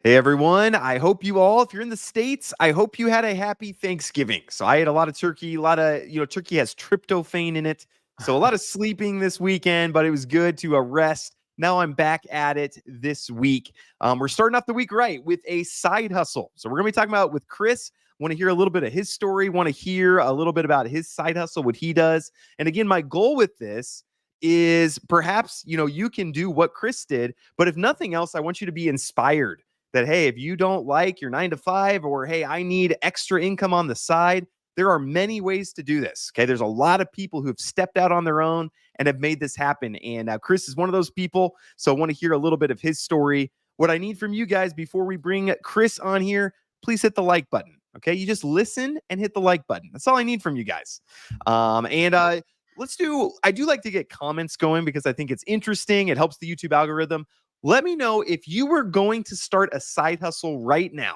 Hey everyone, I hope you all, if you're in the States, I hope you had a happy Thanksgiving. So I ate a lot of turkey, turkey has tryptophan in it. So a lot of sleeping this weekend, but it was good to rest. Now I'm back at it this week. We're starting off the week right with a side hustle. So we're going to be talking about with Kriss. Want to hear a little bit of his story, want to hear a little bit about his side hustle, what he does. And again, my goal with this is perhaps, you can do what Kriss did, but if nothing else, I want you to be inspired that, hey, if you don't like your 9 to 5, or hey, I need extra income on the side, there are many ways to do this. Okay. There's a lot of people who have stepped out on their own and have made this happen. And Kriss is one of those people. So I want to hear a little bit of his story. What I need from you guys before we bring Kriss on here, please hit the like button. Okay. You just listen and hit the like button. That's all I need from you guys. I do like to get comments going because I think it's interesting. It helps the YouTube algorithm. Let me know if you were going to start a side hustle right now.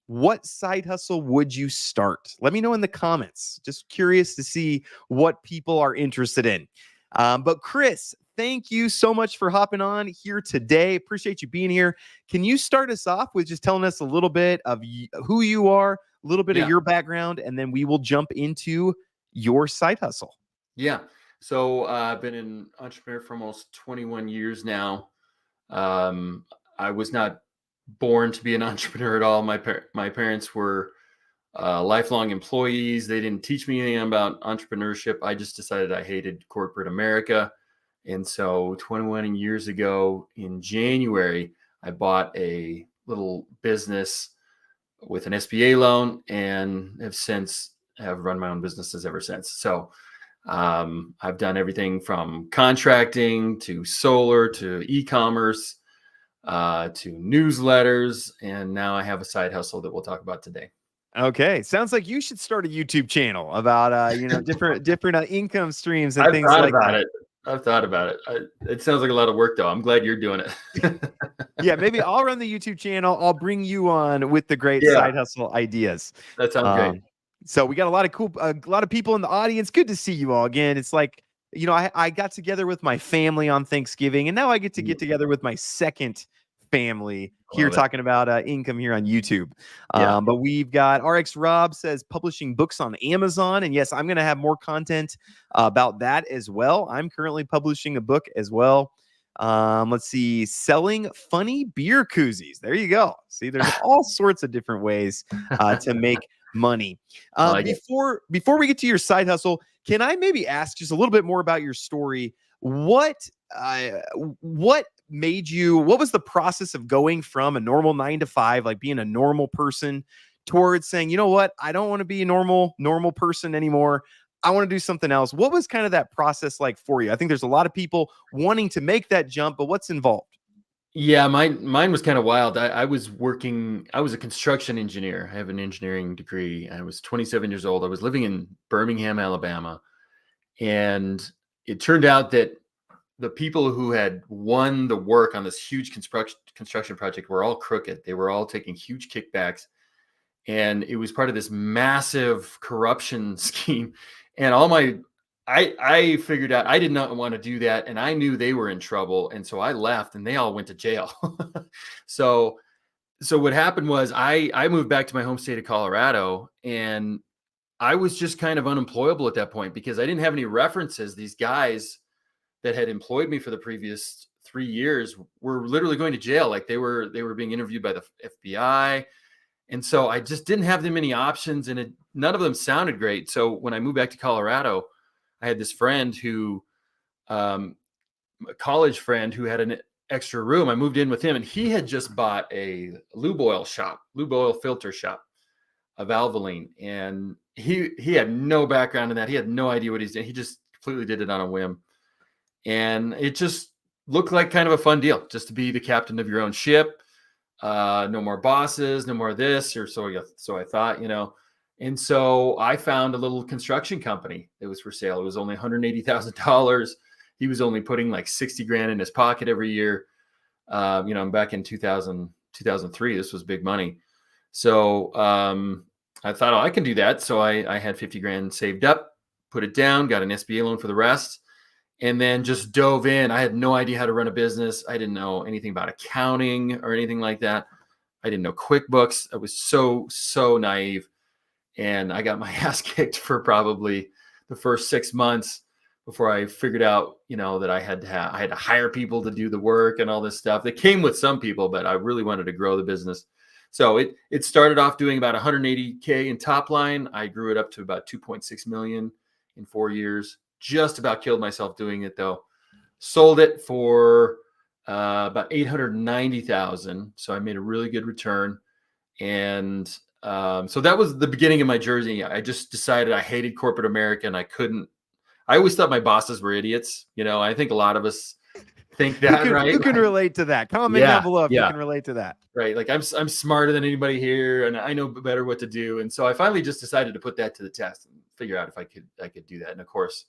What side hustle would you start? Let me know in the comments. Just curious to see what people are interested in. But Kriss, thank you so much for hopping on here today. Appreciate you being here. Can you start us off with just telling us a little bit of who you are, a little bit of your background, and then we will jump into your side hustle. Yeah. So I've been an entrepreneur for almost 21 years now. I was not born to be an entrepreneur at all. My parents were lifelong employees. They didn't teach me anything about entrepreneurship. I just decided I hated corporate America. And so 21 years ago in January, I bought a little business with an SBA loan and have run my own businesses ever since. So I've done everything from contracting to solar to e-commerce to newsletters, and now I have a side hustle that we'll talk about today. Okay, sounds like you should start a YouTube channel about different income streams and things like that. I've thought about it. It sounds like a lot of work, though. I'm glad you're doing it. Yeah, maybe I'll run the YouTube channel. I'll bring you on with the great side hustle ideas. That sounds great. So we got a lot of people in the audience. Good to see you all again. It's like, I got together with my family on Thanksgiving, and now I get to get together with my second family here talking about income here on YouTube. But we've got RX Rob says publishing books on Amazon. And yes, I'm going to have more content about that as well. I'm currently publishing a book as well. Let's see, selling funny beer koozies. There you go. See, there's all sorts of different ways to make money. Before we get to your side hustle, can I maybe ask just a little bit more about your story? What made you, what was the process of going from a normal 9 to 5, like being a normal person, towards saying, you know what, I don't want to be a normal person anymore. I want to do something else. What was kind of that process like for you? I think there's a lot of people wanting to make that jump, but what's involved? Yeah, mine was kind of wild. I was a construction engineer. I have an engineering degree. I was 27 years old. I was living in Birmingham, Alabama. And it turned out that the people who had won the work on this huge construction project were all crooked. They were all taking huge kickbacks. And it was part of this massive corruption scheme. And I figured out I did not want to do that. And I knew they were in trouble. And so I left and they all went to jail. So what happened was I moved back to my home state of Colorado, and I was just kind of unemployable at that point because I didn't have any references. These guys that had employed me for the previous 3 years were literally going to jail. Like they were being interviewed by the FBI. And so I just didn't have that many options, and none of them sounded great. So when I moved back to Colorado, I had this friend a college friend who had an extra room. I moved in with him, and he had just bought a lube oil filter shop, a Valvoline. And he had no background in that. He had no idea what he's doing. He just completely did it on a whim. And it just looked like kind of a fun deal, just to be the captain of your own ship. No more bosses, no more of this, or so I thought, And so I found a little construction company that was for sale. It was only $180,000. He was only putting like 60 grand in his pocket every year. I'm back in 2003. This was big money. So I thought, I can do that. So I had 50 grand saved up, put it down, got an SBA loan for the rest, and then just dove in. I had no idea how to run a business. I didn't know anything about accounting or anything like that. I didn't know QuickBooks. I was so naive. And I got my ass kicked for probably the first 6 months before I figured out, that I had to hire people to do the work and all this stuff. That came with some people, but I really wanted to grow the business. So it started off doing about 180K in top line. I grew it up to about 2.6 million in 4 years. Just about killed myself doing it though. Sold it for about 890,000. So I made a really good return. And so that was the beginning of my journey. I just decided I hated corporate America, and I always thought my bosses were idiots. I think a lot of us think that, right? Who can relate to that? Comment down below if you can relate to that. Right. Like I'm smarter than anybody here, and I know better what to do. And so I finally just decided to put that to the test and figure out if I could do that. And of course,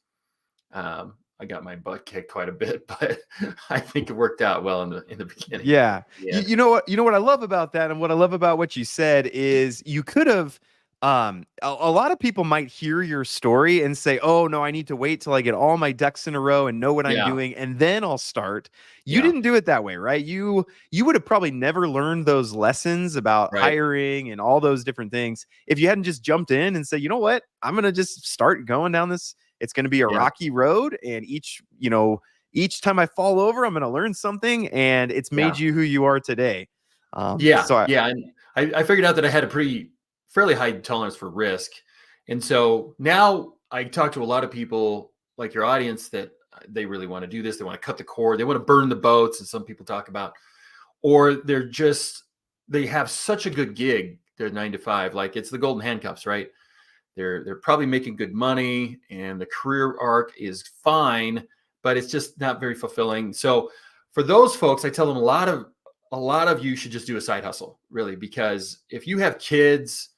I got my butt kicked quite a bit, but I think it worked out well in the beginning. Yeah. Yeah. You know what I love about that, and what I love about what you said is you could have a lot of people might hear your story and say, "Oh no, I need to wait till I get all my ducks in a row and know what I'm doing, and then I'll start." You didn't do it that way, right? You would have probably never learned those lessons about hiring and all those different things if you hadn't just jumped in and said, "You know what? I'm going to just start going down this. It's going to be a rocky road, and each time I fall over, I'm going to learn something, and it's made you who you are today." And I figured out that I had a fairly high tolerance for risk. And so now I talk to a lot of people like your audience that they really want to do this. They want to cut the cord. They want to burn the boats, as some people talk about, or they have such a good gig. They're 9 to 5, like it's the golden handcuffs, right? They're probably making good money, and the career arc is fine, but it's just not very fulfilling. So for those folks, I tell them a lot of you should just do a side hustle, really, because if you have kids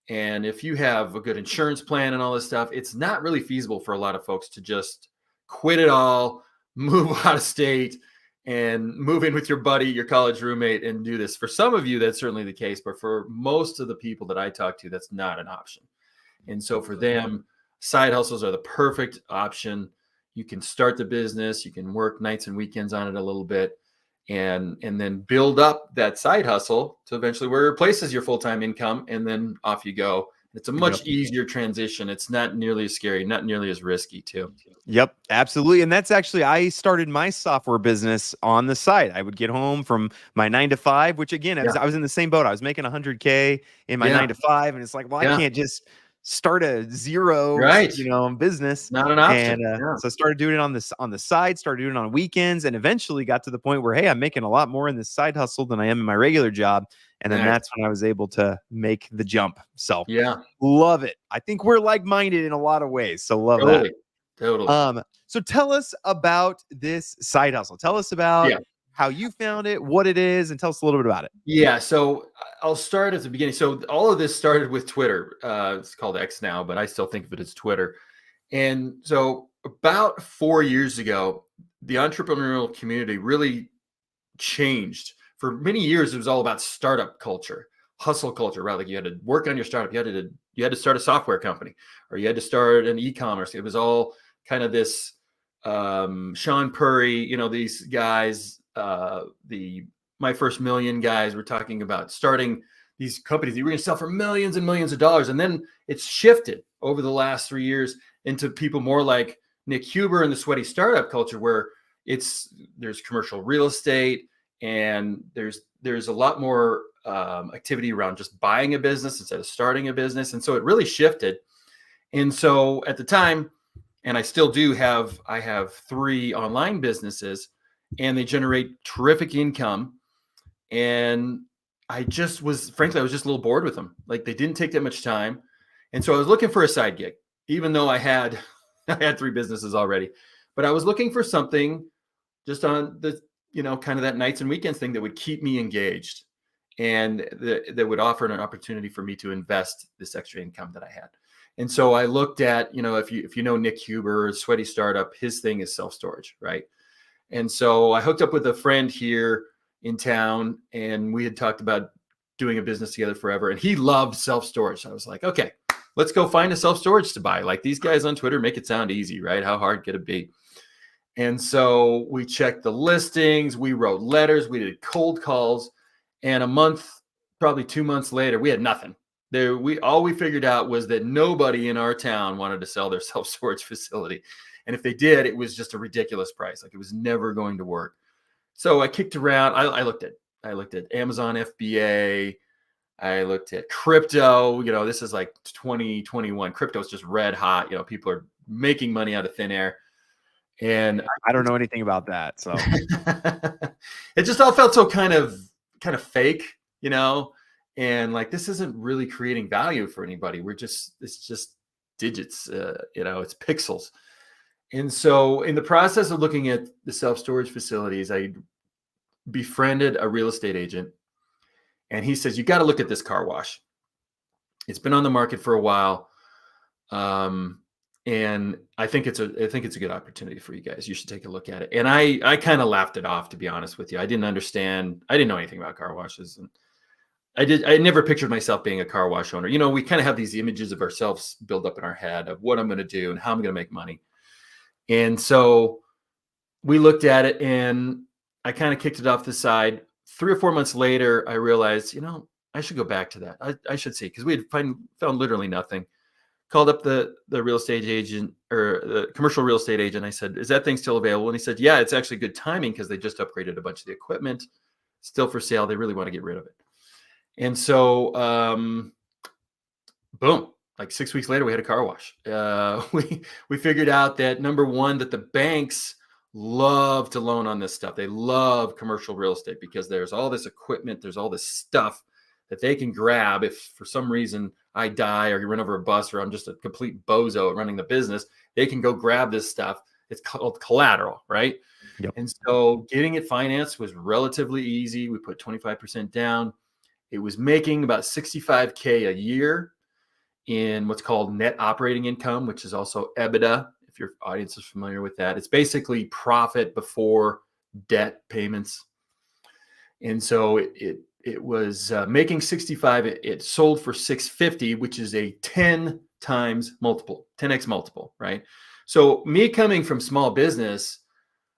and if you have a good insurance plan and all this stuff, it's not really feasible for a lot of folks to just quit it all, move out of state, and move in with your buddy, your college roommate, and do this. For some of you, that's certainly the case, but for most of the people that I talk to, that's not an option. And so for them, side hustles are the perfect option. You can start the business, you can work nights and weekends on it a little bit, and then build up that side hustle to eventually where it replaces your full-time income, and then off you go. It's a much easier transition. It's not nearly as scary, not nearly as risky too. Yep, absolutely. And that's actually, I started my software business on the side. I would get home from my 9 to 5, which again, I was in the same boat. I was making 100K in my 9 to 5. And it's like, well, I can't just start a zero, business. Not an option. And so I started doing it on the side, started doing it on weekends, and eventually got to the point where, hey, I'm making a lot more in this side hustle than I am in my regular job. And then that's when I was able to make the jump. So love it. I think we're like-minded in a lot of ways. So love that. Totally. So tell us about this side hustle. Tell us about how you found it, what it is, and tell us a little bit about it. Yeah. So I'll start at the beginning. So all of this started with Twitter. It's called X now, but I still think of it as Twitter. And so about 4 years ago, the entrepreneurial community really changed. For many years, it was all about startup culture, hustle culture, right? Like you had to work on your startup. You had to start a software company, or you had to start an e-commerce. It was all kind of this Sean Purry, these guys, My First Million guys were talking about starting these companies that you were going to sell for millions and millions of dollars. And then it's shifted over the last 3 years into people more like Nick Huber and the sweaty startup culture, where there's commercial real estate, and there's a lot more activity around just buying a business instead of starting a business. And so it really shifted. And so at the time, and I still do I have 3 online businesses, and they generate terrific income. And I was just a little bored with them. Like they didn't take that much time. And so I was looking for a side gig, even though I had 3 businesses already, but I was looking for something just on the, kind of that nights and weekends thing that would keep me engaged, and that would offer an opportunity for me to invest this extra income that I had. And so I looked at, if you know Nick Huber, Sweaty Startup, his thing is self-storage, right? And so I hooked up with a friend here in town, and we had talked about doing a business together forever, and he loved self-storage. So I was like, okay, let's go find a self-storage to buy. Like these guys on Twitter make it sound easy, right? How hard could it be? And so we checked the listings, we wrote letters, we did cold calls, and a month probably 2 months later, we had nothing. All we figured out was that nobody in our town wanted to sell their self-storage facility. And if they did, it was just a ridiculous price. Like, it was never going to work. So I kicked around. I looked at Amazon FBA. I looked at crypto. This is like 2021. Crypto is just red hot. People are making money out of thin air. And I don't know anything about that. So it just all felt so kind of fake, and like, this isn't really creating value for anybody. It's just digits, it's pixels. And so in the process of looking at the self-storage facilities, I befriended a real estate agent, and he says, you got to look at this car wash. It's been on the market for a while. And I think it's a good opportunity for you guys. You should take a look at it. And I kind of laughed it off, to be honest with you. I didn't know anything about car washes, and I never pictured myself being a car wash owner. We kind of have these images of ourselves built up in our head of what I'm going to do and how I'm going to make money. And so we looked at it, and I kind of kicked it off the side. 3 or 4 months later, I realized, I should go back to that. I should see, because we had found literally nothing. Called up the real estate agent, or the commercial real estate agent. I said, is that thing still available? And he said, yeah, it's actually good timing because they just upgraded a bunch of the equipment. Still for sale. They really want to get rid of it. And so, boom, like 6 weeks later, we had a car wash. We figured out that, number one, that the banks love to loan on this stuff. They love commercial real estate because there's all this equipment, there's all this stuff that they can grab if for some reason I die or you run over a bus, or I'm just a complete bozo at running the business. They can go grab this stuff. It's called collateral, right? Yep. And so getting it financed was relatively easy. We put 25% down. It was making about $65K a year in what's called net operating income, which is also EBITDA, if your audience is familiar with that. It's basically profit before debt payments. And so it was making 65. It sold for 650, which is a 10x multiple, 10x multiple, right? So me coming from small business,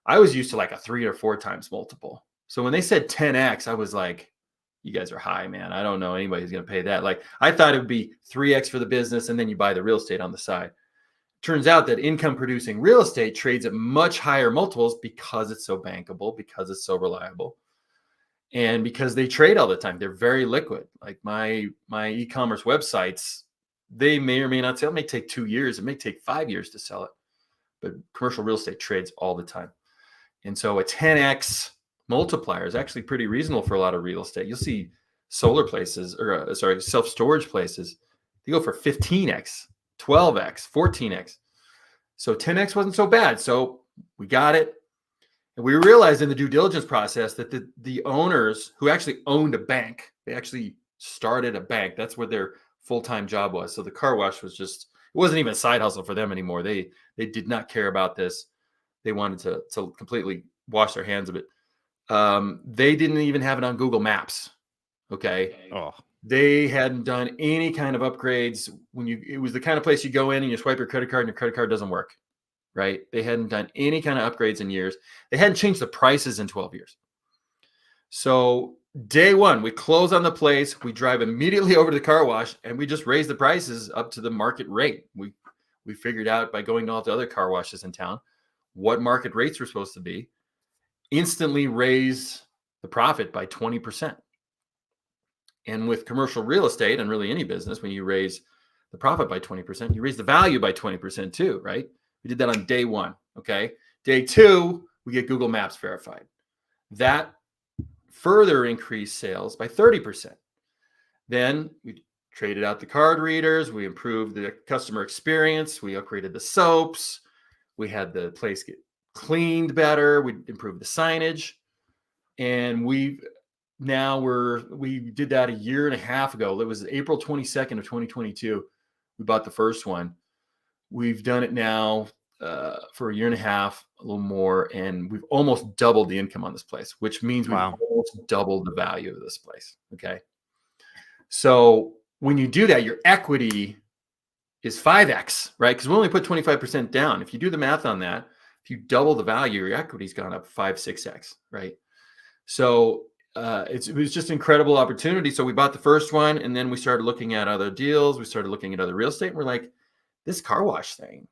I was used to like a 3 or 4 times multiple. So when they said 10x, I was like, you guys are high, man. I don't know anybody who's going to pay that. Like, I thought it would be 3x for the business, and then you buy the real estate on the side. Turns out that income producing real estate trades at much higher multiples because it's so bankable, because it's so reliable, and because they trade all the time. They're very liquid. Like my e-commerce websites, they may or may not sell. It may take 2 years. It may take 5 years to sell it. But commercial real estate trades all the time. And so a 10x multiplier is actually pretty reasonable for a lot of real estate. You'll see solar places, or self-storage places, they go for 15x, 12x, 14x. So 10x wasn't so bad. So we got it. And we realized in the due diligence process that the owners who actually owned a bank, they actually started a bank. That's what their full-time job was. So the car wash was just, it wasn't even a side hustle for them anymore. They did not care about this. They wanted to completely wash their hands of it. They didn't even have it on Google Maps. Okay. Oh. They hadn't done any kind of upgrades. It was the kind of place you go in and you swipe your credit card and your credit card doesn't work. Right? They hadn't done any kind of upgrades in years. They hadn't changed the prices in 12 years. So day one, we close on the place. We drive immediately over to the car wash, and we just raise the prices up to the market rate. We figured out by going to all the other car washes in town what market rates were supposed to be. Instantly raise the profit by 20%. And with commercial real estate, and really any business, when you raise the profit by 20%, you raise the value by 20% too, right? We did that on day one. Okay. Day two, we get Google Maps verified. That further increased sales by 30%. Then we traded out the card readers. We improved the customer experience. We upgraded the soaps. We had the place get cleaned better. We improved the signage. And we did that a year and a half ago. It was April 22nd of 2022. We bought the first one. We've done it now for a year and a half, a little more, and we've almost doubled the income on this place, which means we've almost doubled the value of this place. Okay. So when you do that, your equity is 5x, right? Because we only put 25% down. If you do the math on that, if you double the value, your equity's gone up 5, 6x, right? So it was just incredible opportunity. So we bought the first one, and then we started looking at other deals. We started looking at other real estate, and we're like, this car wash thing,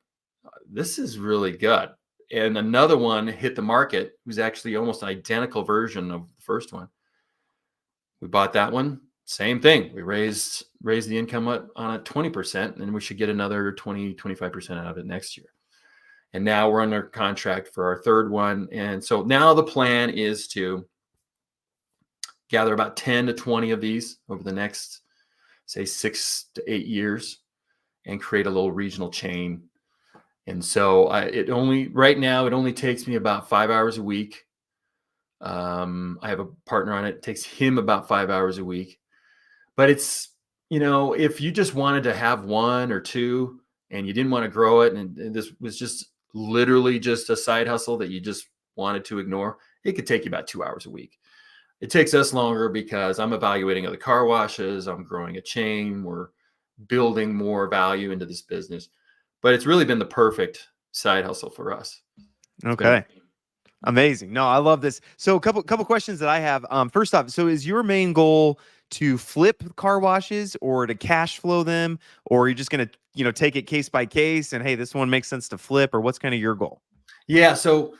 this is really good. And another one hit the market. It was actually almost an identical version of the first one. We bought that one. Same thing. We raised the income on it 20%, and we should get another 25% out of it next year. And now we're under contract for our third one. And so now the plan is to gather about 10 to 20 of these over the next, say, 6 to 8 years and create a little regional chain. And so right now, it only takes me about 5 hours a week. I have a partner on it. It takes him about 5 hours a week. But it's, if you just wanted to have one or two and you didn't want to grow it, and this was just literally just a side hustle that you just wanted to ignore, it could take you about 2 hours a week. It takes us longer because I'm evaluating other car washes. I'm growing a chain. We're building more value into this business. But it's really been the perfect side hustle for us. Okay. Amazing. No, I love this. So a couple questions that I have. First off, so is your main goal to flip car washes or to cash flow them, or are you just going to, take it case by case and, hey, this one makes sense to flip, or what's kind of your goal? Yeah. So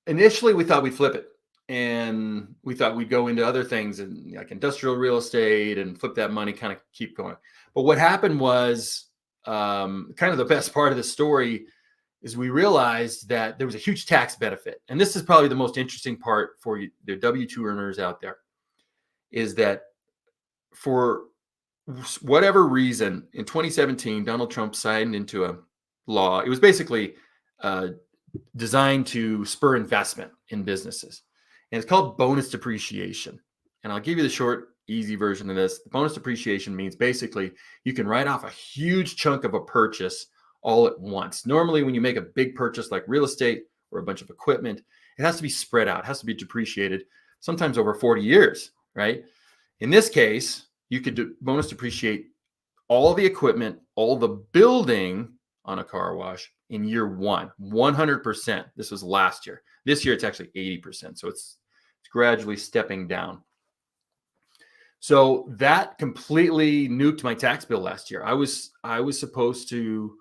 initially we thought we'd flip it, and we thought we'd go into other things and like industrial real estate and flip that money, kind of keep going. But what happened was kind of the best part of the story is we realized that there was a huge tax benefit. And this is probably the most interesting part for you, the W-2 earners out there, is that for whatever reason, in 2017, Donald Trump signed into a law. It was basically designed to spur investment in businesses. And it's called bonus depreciation. And I'll give you the short, easy version of this. The bonus depreciation means basically you can write off a huge chunk of a purchase all at once. Normally, when you make a big purchase like real estate or a bunch of equipment, it has to be spread out. It has to be depreciated, sometimes over 40 years, right? In this case, you could bonus depreciate all the equipment, all the building on a car wash in year one, 100%. This was last year. This year, it's actually 80%. So it's gradually stepping down. So that completely nuked my tax bill last year. I was supposed to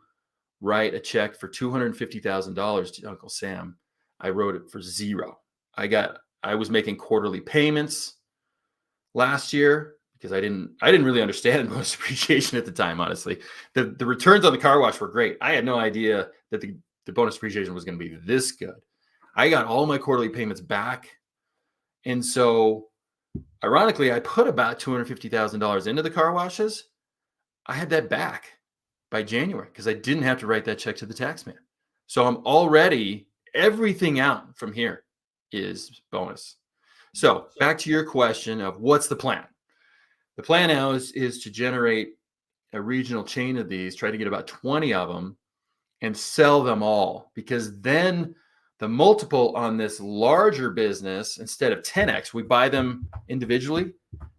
write a check for $250,000 to Uncle Sam. I wrote it for zero. I was making quarterly payments last year because I didn't really understand bonus depreciation at the time, honestly. The returns on the car wash were great. I had no idea that the bonus depreciation was going to be this good. I got all my quarterly payments back. And so ironically, I put about $250,000 into the car washes. I had that back by January because I didn't have to write that check to the tax man. So I'm already, everything out from here is bonus. So back to your question of what's the plan? The plan now is to generate a regional chain of these, try to get about 20 of them and sell them all, because then the multiple on this larger business, instead of 10x, we buy them individually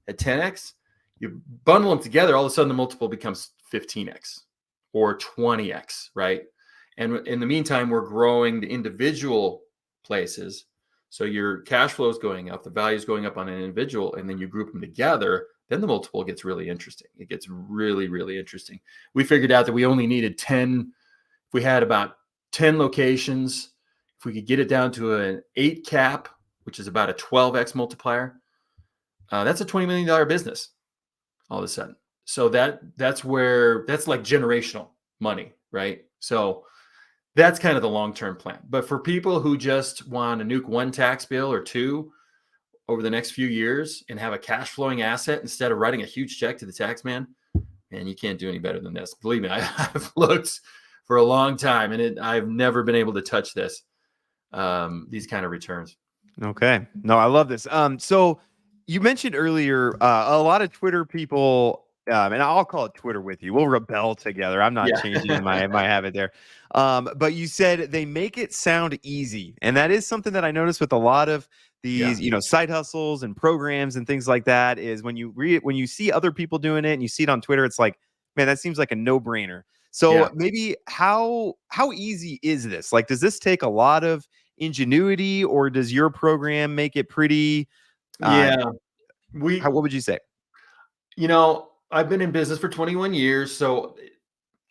at 10x. You bundle them together, all of a sudden the multiple becomes 15x or 20x, right? And in the meantime, we're growing the individual places. So your cash flow is going up, the value is going up on an individual, and then you group them together, then the multiple gets really interesting. It gets really, really interesting. We figured out that we only needed 10. If we had about 10 locations, if we could get it down to an 8 cap, which is about a 12x multiplier, that's a $20 million business all of a sudden. So that's like generational money, right? So that's kind of the long-term plan. But for people who just want to nuke one tax bill or two over the next few years and have a cash flowing asset instead of writing a huge check to the tax man, man, you can't do any better than this. Believe me, I've looked for a long time and I've never been able to touch this, these kind of returns. Okay. No, I love this. So you mentioned earlier a lot of Twitter people, and I'll call it Twitter with you. We'll rebel together. I'm not changing my habit there. But you said they make it sound easy, and that is something that I noticed with a lot of these, side hustles and programs and things like that. Is when you see other people doing it and you see it on Twitter, it's like, man, that seems like a no-brainer. So maybe how easy is this? Like, does this take a lot of ingenuity, or does your program make it pretty Uh, Yeah. what would you say? I've been in business for 21 years, so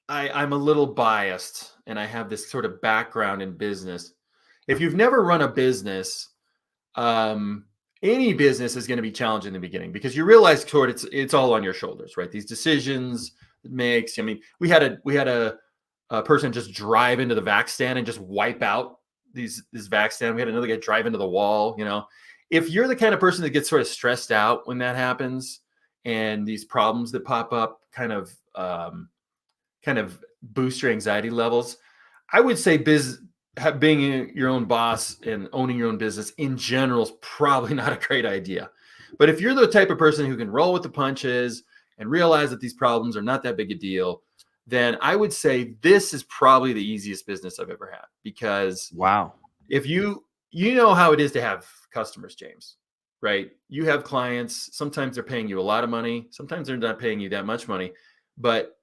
I'm a little biased and I have this sort of background in business. If you've never run a business, um, any business is going to be challenging in the beginning because you realize sort it's all on your shoulders, right? These decisions it makes. I mean, we had a person just drive into the vac stand and just wipe out this vac stand. We had another guy drive into the wall. If you're the kind of person that gets sort of stressed out when that happens and these problems that pop up kind of boost your anxiety levels, I would say being your own boss and owning your own business in general is probably not a great idea. But if you're the type of person who can roll with the punches and realize that these problems are not that big a deal, then I would say this is probably the easiest business I've ever had. Because Wow. if you know how it is to have customers, James, right? You have clients, sometimes they're paying you a lot of money, sometimes they're not paying you that much money, but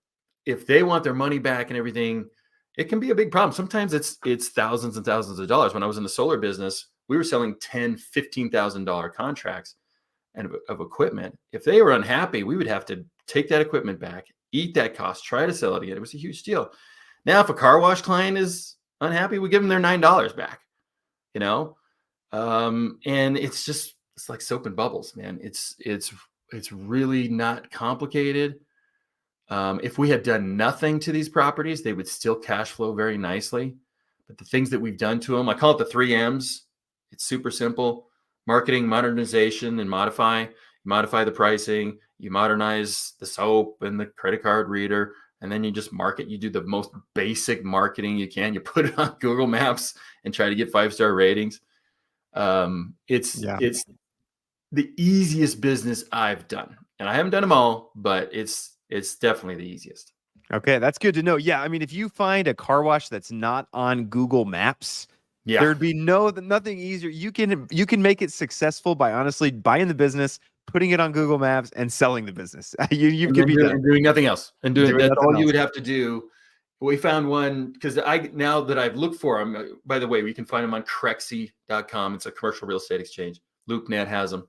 if they want their money back and everything, it can be a big problem. Sometimes it's thousands and thousands of dollars. When I was in the solar business, we were selling $10,000, $15,000 contracts and of equipment. If they were unhappy, we would have to take that equipment back, eat that cost, try to sell it again. It was a huge deal. Now, if a car wash client is unhappy, we give them their $9 back, you know? And it's like soap and bubbles, man. It's really not complicated. If we had done nothing to these properties, they would still cash flow very nicely. But the things that we've done to them, I call it the 3 M's. It's super simple: marketing, modernization, and modify. You modify the pricing, you modernize the soap and the credit card reader, and then you just market. You do the most basic marketing you can. You put it on Google Maps and try to get 5-star ratings. It's the easiest business I've done, and I haven't done them all, but it's definitely the easiest. Okay, that's good to know. Yeah, I mean, if you find a car wash that's not on Google Maps, Yeah, there'd be nothing easier. You can make it successful by honestly buying the business, putting it on Google Maps, and selling the business. You and could then be done doing nothing else, and doing that's nothing all you else. would have to do. We found one because now that I've looked for them. By the way, we can find them on Crexy.com. It's a commercial real estate exchange. LoopNet has them.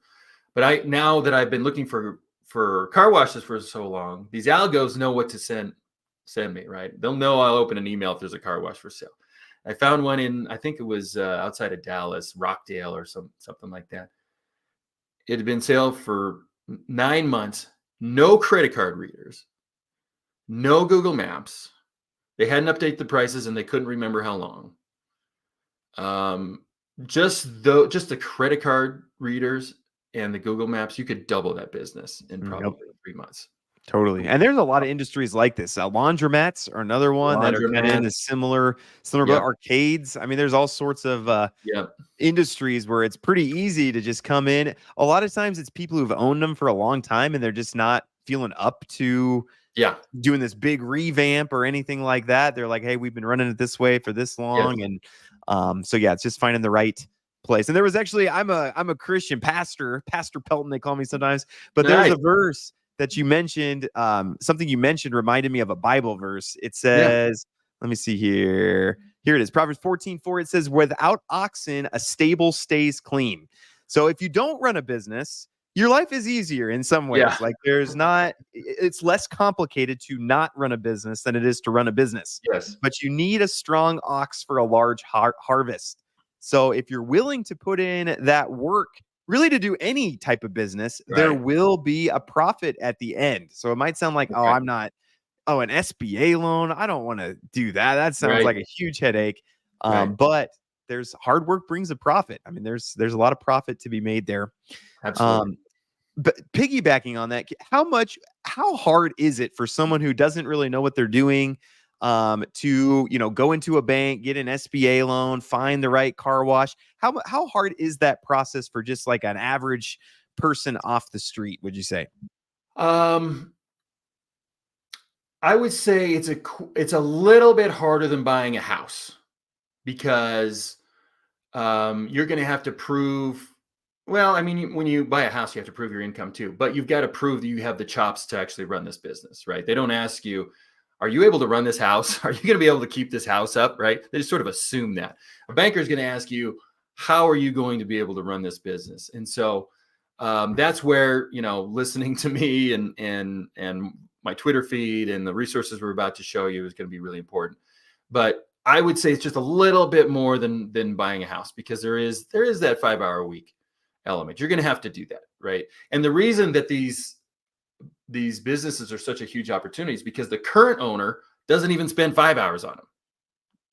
But now that I've been looking for car washes for so long, these algos know what to send me, right? They'll know I'll open an email if there's a car wash for sale. I found one in, I think it was outside of Dallas, Rockdale or something like that. It had been sale for 9 months, no credit card readers, no Google Maps. They hadn't updated the prices and they couldn't remember how long. Just the credit card readers and the Google Maps, you could double that business in Yep, probably 3 months. totally. And there's a lot of industries like this. Laundromats are another one that are kind of in Laundromat. the similar, but Yep. arcades. I mean, there's all sorts of Yep. industries where it's pretty easy to just come in. A lot of times it's people who've owned them for a long time and they're just not feeling up to Yeah. doing this big revamp or anything like that. They're like, hey, we've been running it this way for this Yes. long. And so yeah, it's just finding the right place. And there was actually, I'm a Christian pastor, Pastor Pelton, they call me sometimes, but there's Nice. a verse that you mentioned, something you mentioned reminded me of a Bible verse. It Yeah. says, let me see here. Here it is. Proverbs 14:4. It says, without oxen, a stable stays clean. So if you don't run a business, your life is easier in some Yeah. ways. Like it's less complicated to not run a business than it is to run a business. Yes. But you need a strong ox for a large harvest. So if you're willing to put in that work, really to do any type of business, there Right. will be a profit at the end. So it might sound like, oh, Right. I'm not, oh, an SBA loan. I don't want to do that. That sounds Right. like a huge headache. Right. But there's hard work brings a profit. I mean, there's a lot of profit to be made there. Absolutely. Um, but piggybacking on that, how hard is it for someone who doesn't really know what they're doing, to, go into a bank, get an SBA loan, find the right car wash? How hard is that process for just like an average person off the street, would you say? Um, I would say it's a little bit harder than buying a house because you're going to have to prove. Well, I mean, when you buy a house, you have to prove your income too, but you've got to prove that you have the chops to actually run this business, right? They don't ask you, are you able to run this house? Are you going to be able to keep this house up, right? They just sort of assume that. A banker is going to ask you, how are you going to be able to run this business? And so That's where, listening to me and my Twitter feed and the resources we're about to show you is going to be really important. But I would say it's just a little bit more than buying a house, because there is that 5 hour a week element. You're going to have to do that, right? And the reason that these businesses are such a huge opportunity is because the current owner doesn't even spend 5 hours on them.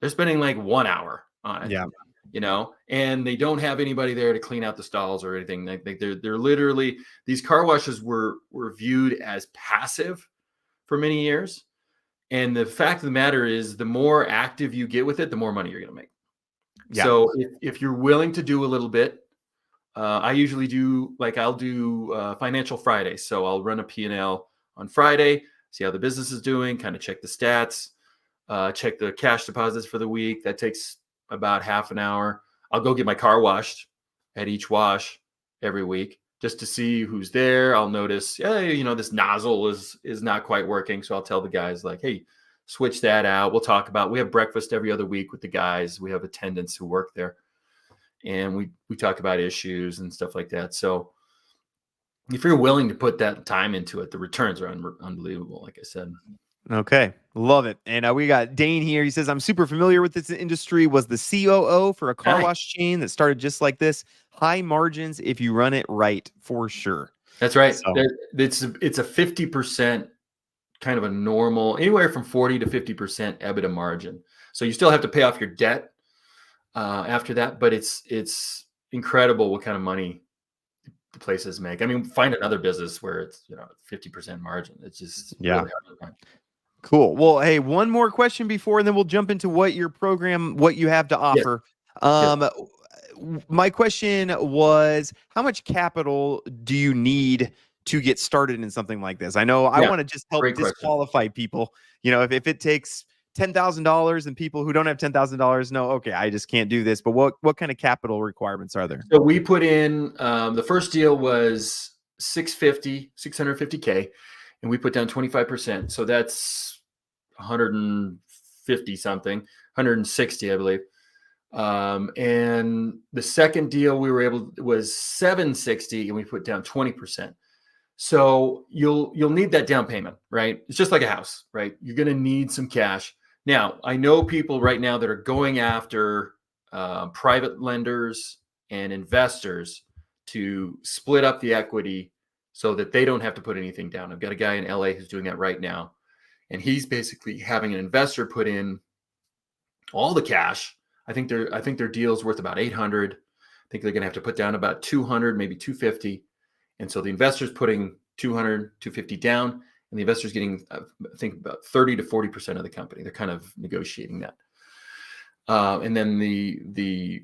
They're spending like 1 hour on it. Yeah. And they don't have anybody there to clean out the stalls or anything. They're literally, these car washes were viewed as passive for many years. And the fact of the matter is, the more active you get with it, the more money you're going to make. Yeah. So if you're willing to do a little bit, I usually do, I'll do Financial Friday. So I'll run a P&L on Friday, see how the business is doing, kind of check the stats, check the cash deposits for the week. That takes about half an hour. I'll go get my car washed at each wash every week just to see who's there. I'll notice, this nozzle is not quite working. So I'll tell the guys, like, hey, switch that out. We'll talk about, we have breakfast every other week with the guys. We have attendants who work there, and we talk about issues and stuff like that. So if you're willing to put that time into it, the returns are unbelievable, like I said. Okay. Love it. And we got Dane here. He says, I'm super familiar with this industry. Was the COO for a car wash chain that started just like this. High margins if you run it right, for sure. That's right. So, it's a 50% kind of a normal, anywhere from 40 to 50% EBITDA margin. So you still have to pay off your debt after that, but it's incredible what kind of money the places make. I mean, find another business where it's 50% margin. It's just really hard to find. Cool. Well, hey, one more question before, and then we'll jump into what you have to offer. Yes. My question was, how much capital do you need to get started in something like this? I know I want to just help disqualify people. If it takes $10,000 and people who don't have $10,000 know, okay, I just can't do this. But what kind of capital requirements are there? So we put in, the first deal was $650K, and we put down 25%. So that's 150 something, 160, I believe. And the second deal was 760, and we put down 20%. So you'll need that down payment, right? It's just like a house, right? You're going to need some cash. Now, I know people right now that are going after private lenders and investors to split up the equity so that they don't have to put anything down. I've got a guy in LA who's doing that right now, and he's basically having an investor put in all the cash. I think their deal's worth about 800. I think they're going to have to put down about 200, maybe 250. And so the investor's putting 200, 250 down, and the investor's getting, I think, about 30 to 40% of the company. They're kind of negotiating that. And then the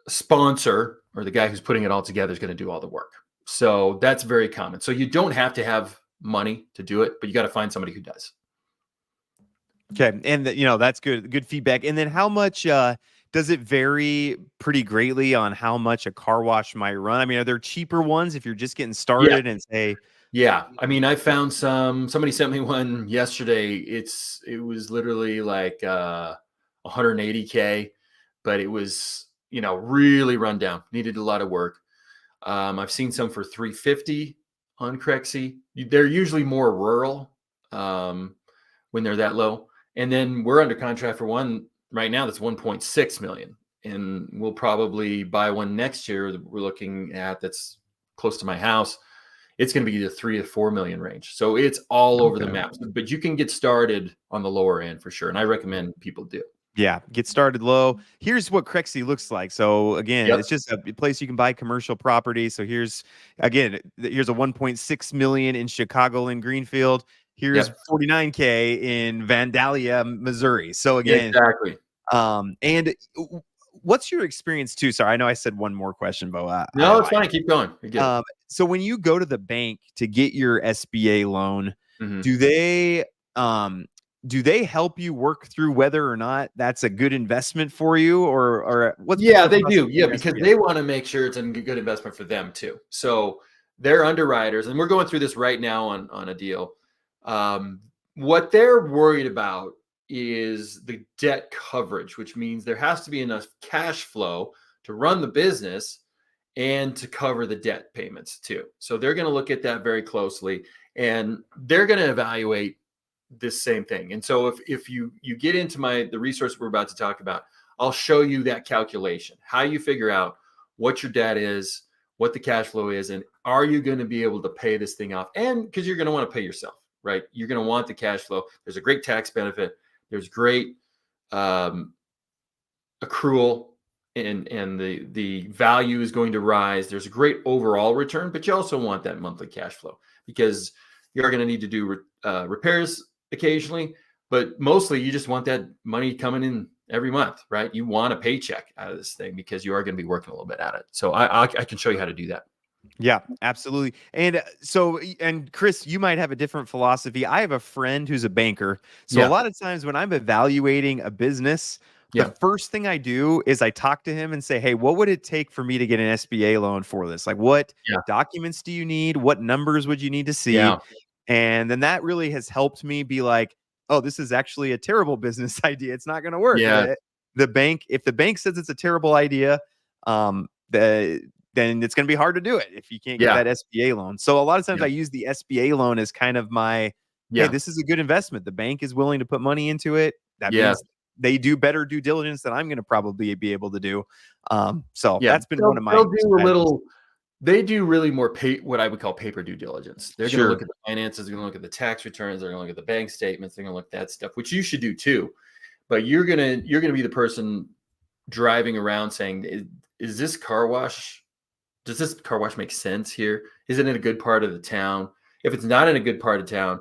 sponsor, or the guy who's putting it all together, is going to do all the work. So that's very common. So you don't have to have money to do it, but you got to find somebody who does. Okay. And that's good feedback. And then how much does it vary pretty greatly on how much a car wash might run? I mean, are there cheaper ones if you're just getting started and say, yeah. I mean, I found somebody sent me one yesterday. It was literally like 180K, but it was, really run down, needed a lot of work. I've seen some for 350 on Crexy. They're usually more rural when they're that low. And then we're under contract for one right now that's 1.6 million. And we'll probably buy one next year that we're looking at that's close to my house. It's going to be the 3 to 4 million range. So it's all over the map. But you can get started on the lower end for sure. And I recommend people do. Yeah, get started low. Here's what Crexy looks like. So again, it's just a place you can buy commercial property. So here's a 1.6 million in Chicago and Greenfield. Here's 49K in Vandalia, Missouri. So again, exactly. And what's your experience too? Sorry, I know I said one more question, but no, it's fine. Keep going. So when you go to the bank to get your SBA loan, do they help you work through whether or not that's a good investment for you, or what's they do. Yeah, because they want to make sure it's a good investment for them too. So they're underwriters, and we're going through this right now on a deal. What they're worried about is the debt coverage, which means there has to be enough cash flow to run the business and to cover the debt payments too. So they're going to look at that very closely, and they're going to evaluate this same thing. And so if you get into the resource we're about to talk about, I'll show you that calculation, how you figure out what your debt is, what the cash flow is, and are you going to be able to pay this thing off? And because you're going to want to pay yourself, right? You're going to want the cash flow. There's a great tax benefit. There's great accrual, and the value is going to rise. There's a great overall return, but you also want that monthly cash flow because you're going to need to do repairs occasionally, but mostly you just want that money coming in every month, right? You want a paycheck out of this thing because you are going to be working a little bit at it. So I can show you how to do that. Yeah, absolutely. And and Kriss, you might have a different philosophy. I have a friend who's a banker. So a lot of times when I'm evaluating a business, the first thing I do is I talk to him and say, hey, what would it take for me to get an SBA loan for this? Like, what documents do you need? What numbers would you need to see? And then that really has helped me be like, oh, this is actually a terrible business idea. It's not going to work. The bank, if the bank says it's a terrible idea, then it's going to be hard to do it if you can't get that SBA loan. So a lot of times I use the SBA loan as kind of my, hey, this is a good investment. The bank is willing to put money into it. That means they do better due diligence than I'm going to probably be able to do. So that's been one of my. They do really more what I would call paper due diligence. They're going to look at the finances. They're going to look at the tax returns. They're going to look at the bank statements. They're going to look at that stuff, which you should do too. But you're going to be the person driving around saying, is this car wash? Does this car wash make sense here? Is it in a good part of the town? If it's not in a good part of town,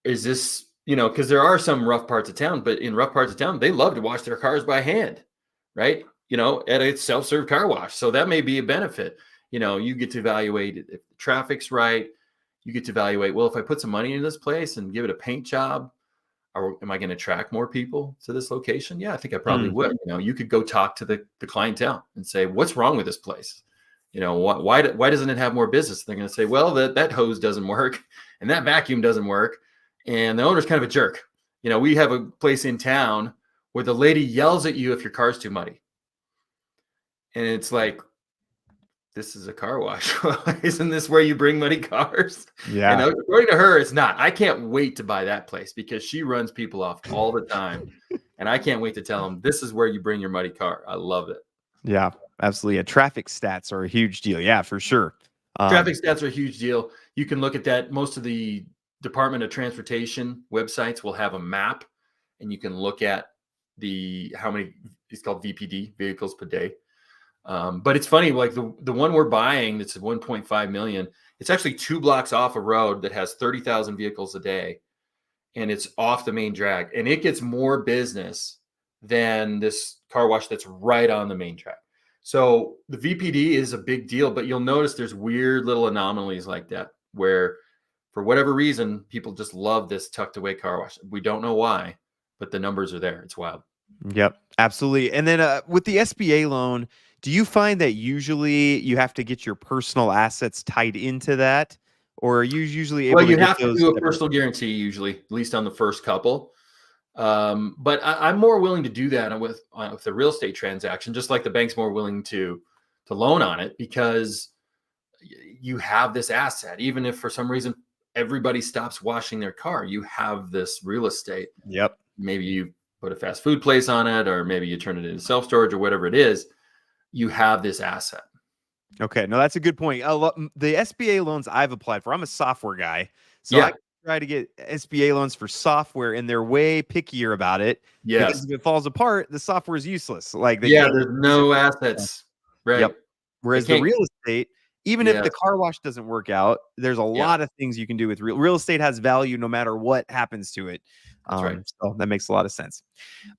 is this, because there are some rough parts of town, but in rough parts of town, they love to wash their cars by hand, right? At a self-serve car wash. So that may be a benefit. You get to evaluate if the traffic's right. You get to evaluate, well, if I put some money in this place and give it a paint job, or am I going to attract more people to this location? Yeah, I think I probably would. You could go talk to the clientele and say, what's wrong with this place? Why doesn't it have more business? They're going to say, well, that hose doesn't work and that vacuum doesn't work. And the owner's kind of a jerk. We have a place in town where the lady yells at you if your car's too muddy. And it's like, this is a car wash. Isn't this where you bring muddy cars? Yeah. And according to her, it's not. I can't wait to buy that place because she runs people off all the time. And I can't wait to tell them, this is where you bring your muddy car. I love it. Yeah, absolutely. Yeah, traffic stats are a huge deal. Yeah, for sure. Traffic stats are a huge deal. You can look at that. Most of the Department of Transportation websites will have a map, and you can look at how many, it's called VPD, vehicles per day. But it's funny, like the one we're buying, that's 1.5 million. It's actually 2 blocks off a road that has 30,000 vehicles a day, and it's off the main drag, and it gets more business than this car wash that's right on the main track. So the VPD is a big deal, but you'll notice there's weird little anomalies like that where, for whatever reason, people just love this tucked away car wash. We don't know why, but the numbers are there. It's wild. Yep, absolutely. And then with the SBA loan, do you find that usually you have to get your personal assets tied into that, or are you usually able to have to do a personal guarantee usually, at least on the first couple. But I'm more willing to do that with the real estate transaction, just like the bank's more willing to loan on it, because you have this asset. Even if for some reason everybody stops washing their car, you have this real estate. Yep. Maybe you put a fast food place on it, or maybe you turn it into self-storage or whatever it is. You have this asset. Okay, no, that's a good point. The SBA loans I've applied for, I'm a software guy, so I try to get SBA loans for software, and they're way pickier about it. Because if it falls apart, the software is useless. Like there's no assets, right? Yep. Whereas the real estate, even if the car wash doesn't work out, there's a lot of things you can do with real estate. Has value no matter what happens to it. That's right. So that makes a lot of sense.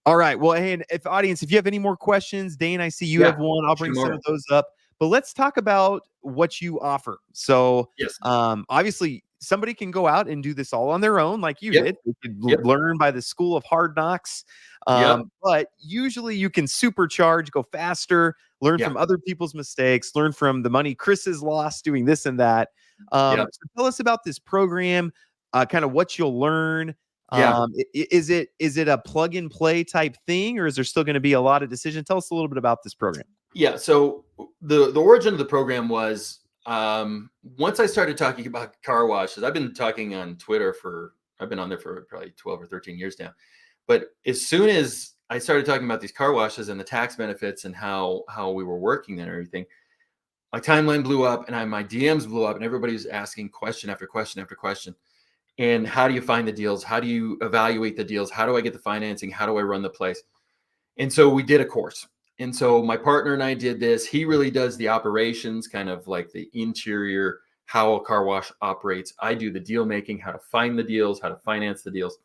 All right. Well, hey, if you have any more questions, Dane, I see you have one. I'll bring some of those up. But let's talk about what you offer. So obviously somebody can go out and do this all on their own, like you did. They could learn by the school of hard knocks. But usually you can supercharge, go faster, learn from other people's mistakes, learn from the money Kriss has lost doing this and that. So tell us about this program, kind of what you'll learn. Is it a plug and play type thing, or is there still going to be a lot of decision? Tell us a little bit about this program. Yeah. So the origin of the program was, once I started talking about car washes. I've been talking on Twitter I've been on there for probably 12 or 13 years now. But as soon as I started talking about these car washes and the tax benefits and how we were working and everything, my timeline blew up and my DMs blew up, and everybody was asking question after question after question. And how do you find the deals? How do you evaluate the deals? How do I get the financing? How do I run the place? And so we did a course. And so my partner and I did this. He really does the operations, kind of like the interior, how a car wash operates. I do the deal making, how to find the deals, how to finance the deals.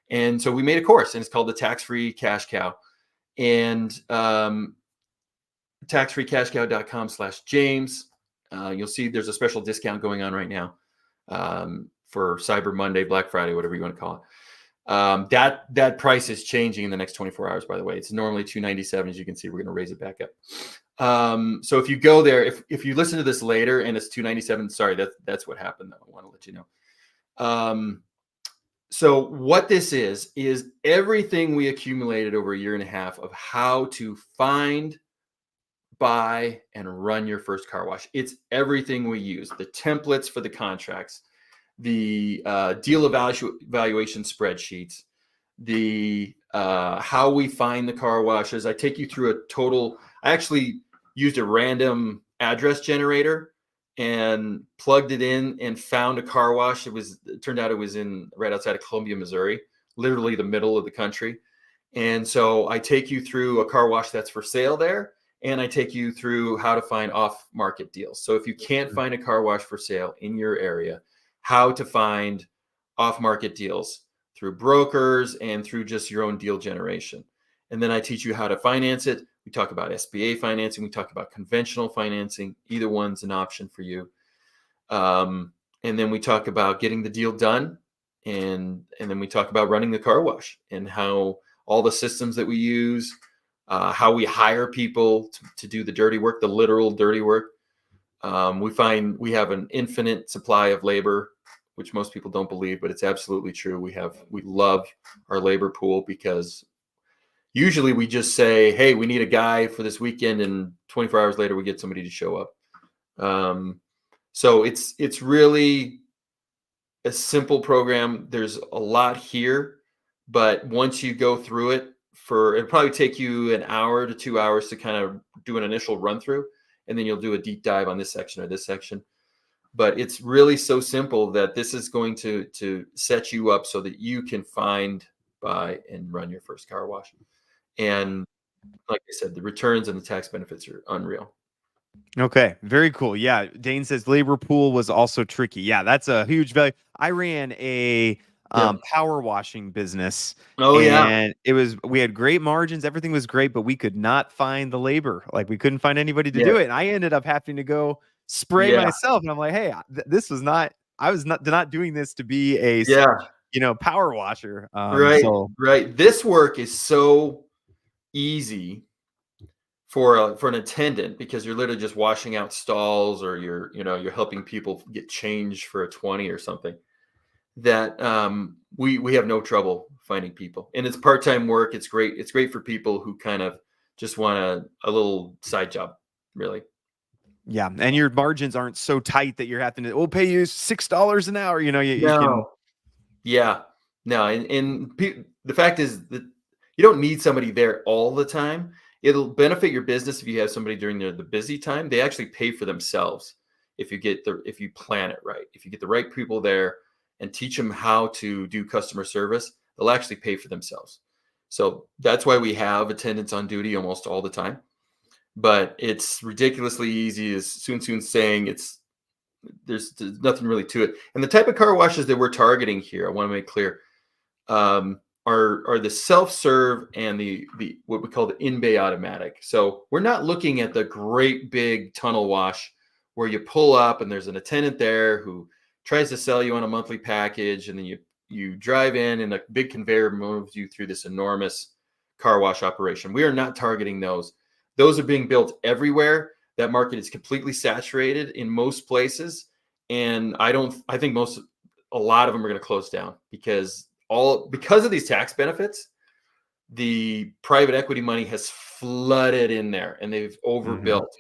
And so we made a course, and it's called the Tax-Free Cash Cow. And taxfreecashcow.com/James. You'll see there's a special discount going on right now, for Cyber Monday, Black Friday, whatever you want to call it. That price is changing in the next 24 hours, by the way. It's normally $297. As you can see, we're going to raise it back up. So if you go there, if you listen to this later and it's $297, sorry, that's what happened, though. I want to let you know. So what this is everything we accumulated over a year and a half of how to find, buy, and run your first car wash. It's everything we use, the templates for the contracts, the deal evaluation spreadsheets, the how we find the car washes. I take you through I actually used a random address generator and plugged it in and found a car wash. It turned out it was right outside of Columbia, Missouri, literally the middle of the country. And so I take you through a car wash that's for sale there, and I take you through how to find off-market deals. So if you can't find a car wash for sale in your area, how to find off-market deals through brokers and through just your own deal generation. And then I teach you how to finance it. We talk about SBA financing. We talk about conventional financing. Either one's an option for you. And then we talk about getting the deal done. And then we talk about running the car wash and how all the systems that we use, how we hire people to do the dirty work, the literal dirty work. We find we have an infinite supply of labor, which most people don't believe, but it's absolutely true. We love our labor pool, because usually we just say, hey, we need a guy for this weekend, and 24 hours later we get somebody to show up. So it's really a simple program. There's a lot here, but once you go through it, it'll probably take you an hour to 2 hours to kind of do an initial run through, and then you'll do a deep dive on this section or this section. But it's really so simple that this is going to set you up so that you can find, buy, and run your first car wash. And like I said, the returns and the tax benefits are unreal. Okay, very cool. Yeah, Dane says labor pool was also tricky. Yeah, that's a huge value. I ran a Yeah. power washing business, Oh yeah. and we had great margins, everything was great, but we could not find the labor. Like, we couldn't find anybody to Yeah. do it. And I ended up having to go spray Yeah. myself. And I'm like, hey, this was not, I was not doing this to be Yeah. power washer. Right. So Right. This work is so easy for an attendant, because you're literally just washing out stalls, or you're helping people get change for a 20 or something, that we have no trouble finding people. And it's part-time work. It's great for people who kind of just want a little side job, really. yeah, and your margins aren't so tight that you're having to, we'll pay you $6 an hour. You can. No. Yeah. No. The fact is that you don't need somebody there all the time. It'll benefit your business if you have somebody during the busy time. They actually pay for themselves if you plan it right. If you get the right people there and teach them how to do customer service, they'll actually pay for themselves. So that's why we have attendants on duty almost all the time. But it's ridiculously easy, as Soon saying. There's nothing really to it. And the type of car washes that we're targeting here, I want to make clear, are the self-serve and the what we call the in-bay automatic. So we're not looking at the great big tunnel wash where you pull up and there's an attendant there who tries to sell you on a monthly package, and then you drive in and a big conveyor moves you through this enormous car wash operation. We are not targeting those. Those are being built everywhere. That market is completely saturated in most places, and I think a lot of them are going to close down because of these tax benefits. the private equity money has flooded in there and they've Hmm. overbuilt.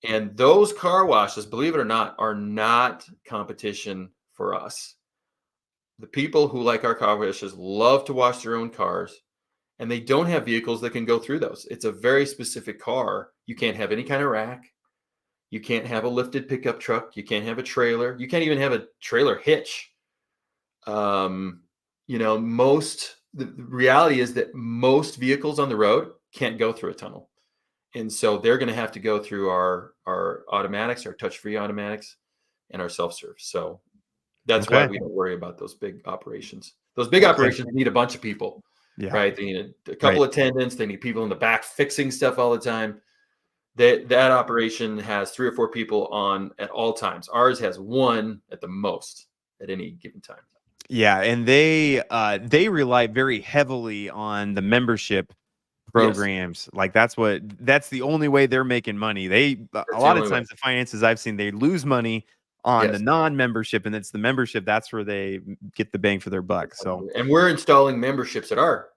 And those car washes, believe it or not, are not competition for us. The people who like our car washes love to wash their own cars, and they don't have vehicles that can go through those. It's a very specific car. You can't have any kind of rack. You can't have a lifted pickup truck. You can't have a trailer. You can't even have a trailer hitch. Um, the reality is that most vehicles on the road can't go through a tunnel. And so they're going to have to go through our automatics, our touch-free automatics, and our self-serve. So that's why Okay. we don't worry about those big operations. Those big Okay. operations need a bunch of people, Yeah. right? They need a couple Right. attendants. They need people in the back fixing stuff all the time. That operation has 3 or 4 people on at all times. Ours has 1 at the most at any given time. Yeah, and they rely very heavily on the membership Yes, programs. Like that's the only way they're making money. A that's the lot of only way. times the finances I've seen, they lose money on the Yes. non-membership, and it's the membership that's where they get the bang for their buck. So And we're installing memberships at our.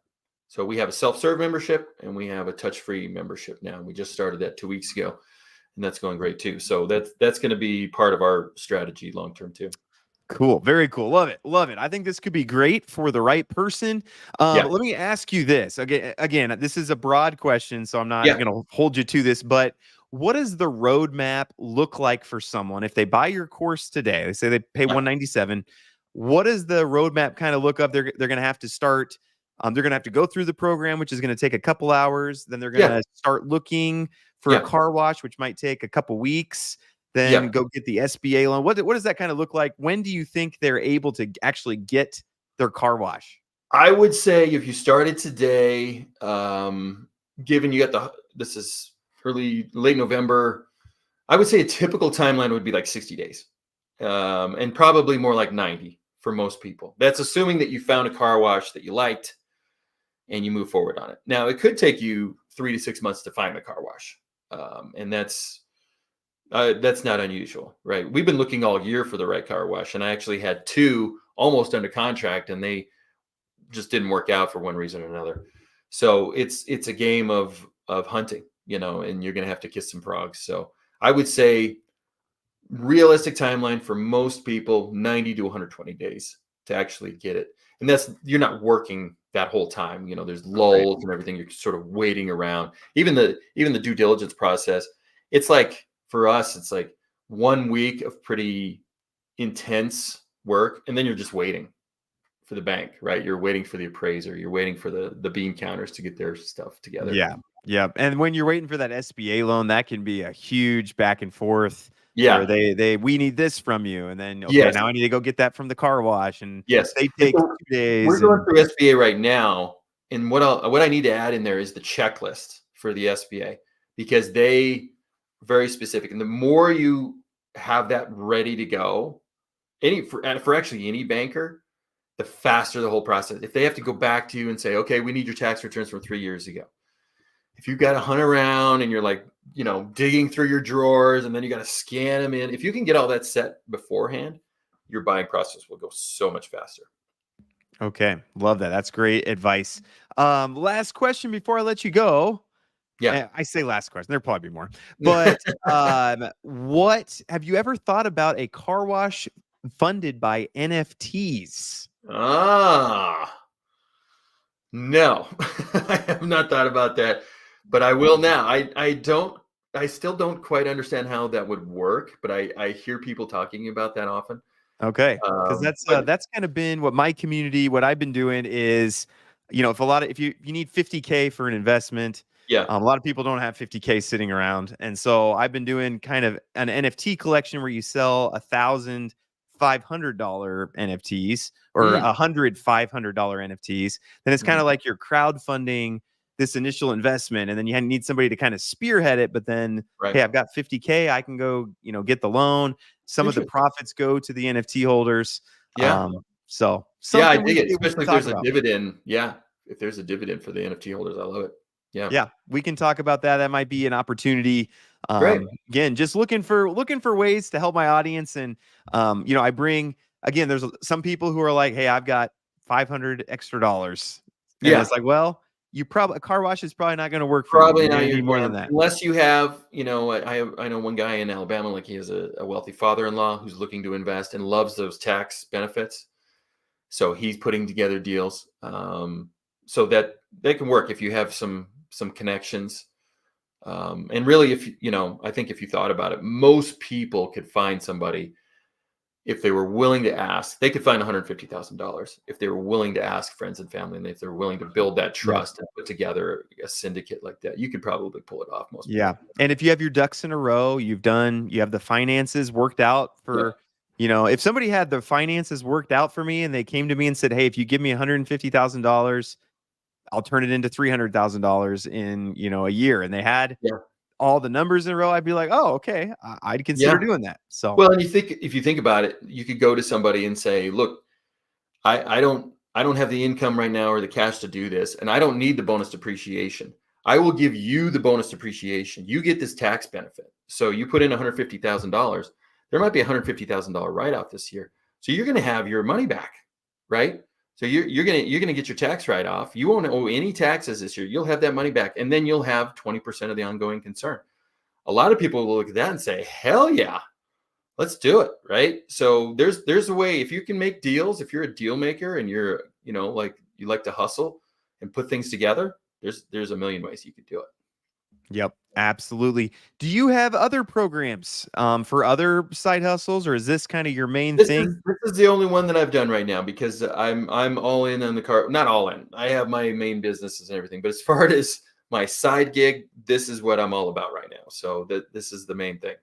So we have a self-serve membership and we have a touch-free membership now. We just started that 2 weeks ago, and that's going great too. So that's going to be part of our strategy long term too. cool. Very cool. Love it. Love it. I think this could be great for the right person. Yeah, Let me ask you this. Again, this is a broad question, so I'm not yeah, going to hold you to this, but what does the roadmap look like for someone if they buy your course today? They say they pay yeah, 197. What does the roadmap kind of look up? They're going to have to start. They're going to have to go through the program, which is going to take a couple hours. Then they're going yeah, to start looking for a yeah, car wash, which might take a couple weeks, then yeah. go get the SBA loan. What does that kind of look like? When do you think they're able to actually get their car wash? I would say if you started today, given you got this is late November, I would say a typical timeline would be like 60 days, and probably more like 90 for most people. That's assuming that you found a car wash that you liked and you move forward on it. Now, it could take you 3 to 6 months to find the car wash, and that's not unusual, right? We've been looking all year for the right car wash, and I actually had 2 almost under contract, and they just didn't work out for one reason or another. So it's a game of hunting, and you're going to have to kiss some frogs. So I would say realistic timeline for most people 90 to 120 days to actually get it, and that's you're not working that whole time. There's Right. lulls and everything. You're sort of waiting around. Even the due diligence process, it's like for us it's like 1 week of pretty intense work, and then you're just waiting for the bank, right? You're waiting for the appraiser, you're waiting for the bean counters to get their stuff together. Yeah. Yeah. And when you're waiting for that SBA loan, that can be a huge back and forth where Yeah. we need this from you. And then, okay, Yes. now I need to go get that from the car wash. And Yes. they And take so 2 days. we're going And through SBA right now, and what I need to add in there is the checklist for the SBA, because they very specific. And the more you have that ready to go, for actually any banker, the faster the whole process. If they have to go back to you and say, okay, we need your tax returns from 3 years ago. If you've got to hunt around and you're like, digging through your drawers and then you got to scan them in, if you can get all that set beforehand, your buying process will go so much faster. okay, love that. That's great advice. Last question before I let you go. Yeah. I say last question. There'll probably be more. But what have you ever thought about a car wash funded by NFTs? Ah, no, I have not thought about that, but I will now. I still don't quite understand how that would work, but I hear people talking about that often. Okay, because But that's kind of been what my community, what I've been doing is, if you need 50K for an investment, yeah, a lot of people don't have 50K sitting around, and so I've been doing kind of an NFT collection where you sell $1,500 NFTs or mm, $500 NFTs. Then it's kind mhm, of like you're crowdfunding this initial investment, and then you need somebody to kind of spearhead it. But then, right, hey, I've got 50K, I can go, get the loan. Some of the interesting. profits go to the NFT holders. Yeah, So yeah, I something dig it, we can especially if talk there's a about. dividend. Yeah, if there's a dividend for the NFT holders, I love it. Yeah, Yeah, we can talk about that. That might be an opportunity. great. Again, just looking for ways to help my audience. And I bring again. There's some people who are like, "Hey, I've got 500 extra dollars," and Yeah, it's like, well, you probably a car wash is probably not going to work for you. Probably You're not going to your need more than jam, that. unless you have, I know one guy in Alabama, like he has a wealthy father-in-law who's looking to invest and loves those tax benefits. So he's putting together deals, so that they can work if you have some connections. And really, if I think if you thought about it, most people could find somebody if they were willing to ask. They could find $150,000 if they were willing to ask friends and family, and if they're willing to build that Yep. trust and put together a syndicate like that. You could probably pull it off. Most Yeah. people. And if you have your ducks in a row, you have the finances worked out Yeah. for, if somebody had the finances worked out for me and they came to me and said, "Hey, if you give me $150,000, I'll turn it into $300,000 in, a year." And they had Yeah. all the numbers in a row, I'd be like, "Oh, okay. I'd consider Yeah. doing that." So, Well, and if you think about it, you could go to somebody and say, "Look, I don't have the income right now or the cash to do this, and I don't need the bonus depreciation. I will give you the bonus depreciation. You get this tax benefit. So you put in $150,000. There might be $150,000 write-off this year. So you're going to have your money back, right? So you're gonna get your tax write-off. You won't owe any taxes this year. You'll have that money back, and then you'll have 20% of the ongoing concern." A lot of people will look at that and say, "Hell yeah, let's do it," right? So there's a way. If you can make deals, if you're a deal maker and you're like you like to hustle and put things together, there's a million ways you could do it. yep, absolutely. Do you have other programs for other side hustles, or is this kind of your main This is thing? this is the only one that I've done right now because I'm all in on the car. Not all in. I have my main businesses and everything, but as far as my side gig, this is what I'm all about right now. So this is the main thing.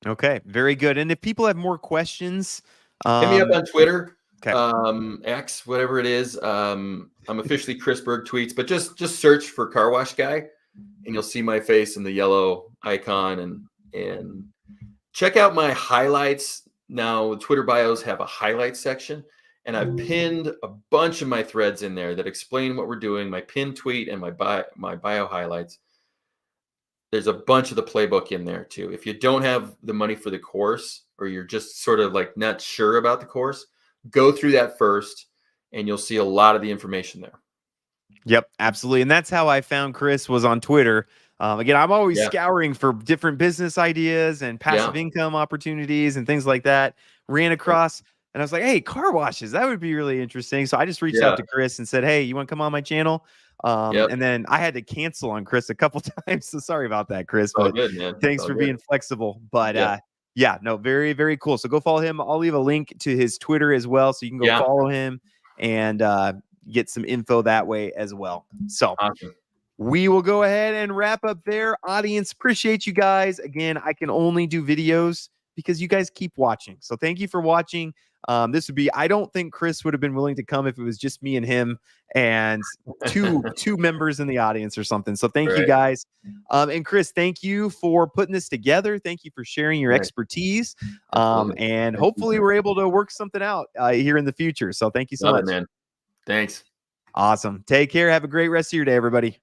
Okay, very good. And if people have more questions, Hit me up um, on Twitter, okay, X, whatever it is. I'm officially Kriss Berg tweets, but just search for car wash guy, and you'll see my face in the yellow icon, and check out my highlights. Now, Twitter bios have a highlight section, and I've pinned a bunch of my threads in there that explain what we're doing. My pinned tweet and my bio highlights. There's a bunch of the playbook in there too. If you don't have the money for the course, or you're just sort of like not sure about the course, go through that first, and you'll see a lot of the information there. yep, absolutely. And that's how I found Kriss, was on Twitter. Again, I'm always Yeah, scouring for different business ideas and yeah, passive income opportunities and things like that. Ran yeah, across, and I was like, "Hey, car washes, that would be really interesting." So I just reached out yeah, to Kriss and said, "Hey, you want to come on my channel?" yep. And then I had to cancel on Kriss a couple times. So sorry about that, Kriss, It's all but good, man. It's thanks all for good. being flexible. But Yeah, yeah, no, very, very cool. So go follow him. I'll leave a link to his Twitter as well, so you can go yeah. follow him and get some info that way as well. So Awesome. we will go ahead and wrap up there. Audience, appreciate you guys. Again, I can only do videos because you guys keep watching. So thank you for watching. I don't think Kriss would have been willing to come if it was just me and him and two members in the audience or something. So thank you Right. guys. And Kriss, thank you for putting this together. Thank you for sharing your Right. expertise. Absolutely. And Thank you, hopefully man. we're able to work something out here in the future. So thank you so Love it, much. man. Thanks. Awesome. Take care. Have a great rest of your day, everybody.